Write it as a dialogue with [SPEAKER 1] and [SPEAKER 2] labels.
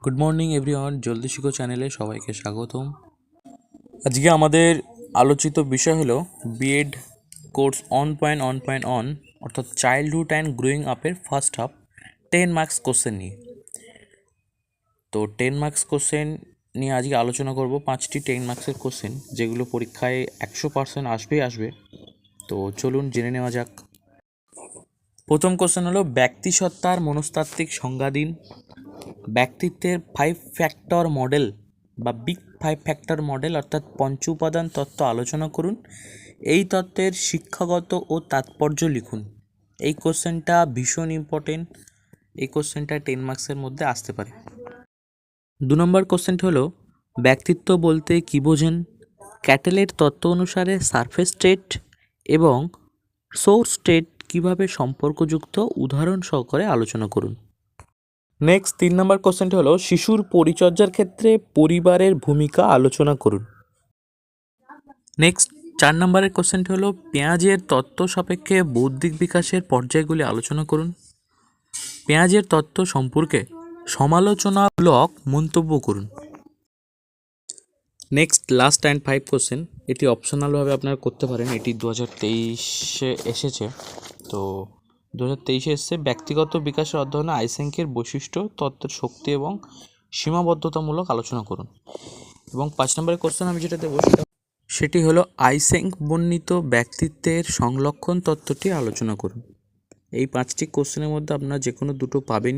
[SPEAKER 1] Good morning everyone, জলদি শিখো চ্যানেলে সবাইকে স্বাগতম। আজকে আমাদের আলোচিত বিষয় হলো বিএড কোর্স অন অর্থাৎ চাইল্ডহুড অ্যান্ড গ্রোয়িং আপের ফার্স্ট হাফ 10 মার্কস কোশ্চেন নিয়ে। তো 10 মার্কস কোশ্চেন নিয়ে আজকে আলোচনা করব 5টি 10 মার্কসের কোশ্চেন, যেগুলো পরীক্ষায় 100% আসবে। তো চলুন জেনে নেওয়া যাক। প্রথম কোশ্চেন হলো ব্যক্তিসত্তার মনস্তাত্ত্বিক সংজ্ঞা দিন। ব্যক্তিত্বের 5 ফ্যাক্টর মডেল বা বিগ 5 ফ্যাক্টর মডেল অর্থাৎ পঞ্চ উপাদান তত্ত্ব আলোচনা করুন। এই তত্ত্বের শিক্ষাগত ও তাৎপর্য লিখুন। এই কোশ্চেনটা ভীষণ ইম্পর্টেন্ট। এই কোশ্চেনটা 10 মার্কসের মধ্যে আসতে পারে। 2 নম্বর কোশ্চেনটি হলো ব্যক্তিত্ব বলতে কী বোঝেন। ক্যাটেলের তত্ত্ব অনুসারে সারফেস স্টেট এবং সোর্স স্টেট কীভাবে সম্পর্কযুক্ত উদাহরণ সহকারে আলোচনা করুন। নেক্সট 3 নম্বর কোশ্চেনটি হলো শিশুর পরিচর্যার ক্ষেত্রে পরিবারের ভূমিকা আলোচনা করুন। নেক্সট 4 নম্বরের কোশ্চেনটি হলো পেঁয়াজের তত্ত্ব সাপেক্ষে বৌদ্ধিক বিকাশের পর্যায়গুলি আলোচনা করুন। পেঁয়াজের তত্ত্ব সম্পর্কে সমালোচনামূলক মন্তব্য করুন। নেক্সট লাস্ট অ্যান্ড 5 কোশ্চেন, এটি অপশনালভাবে আপনারা করতে পারেন। এটি 2023-এ এসেছে। তো 2023-এ এসছে ব্যক্তিগত বিকাশের অধ্যয়নে আইসেঙ্কের বৈশিষ্ট্য, তত্ত্বের শক্তি এবং সীমাবদ্ধতামূলক আলোচনা করুন। এবং 5 নম্বরের কোশ্চেন আমি যেটা দেবো সেটি হলো আইসেঙ্ক বর্ণিত ব্যক্তিত্বের সংলক্ষণ তত্ত্বটি আলোচনা করুন। এই 5টি কোশ্চেনের মধ্যে আপনারা যে কোনো দুটো পাবেন।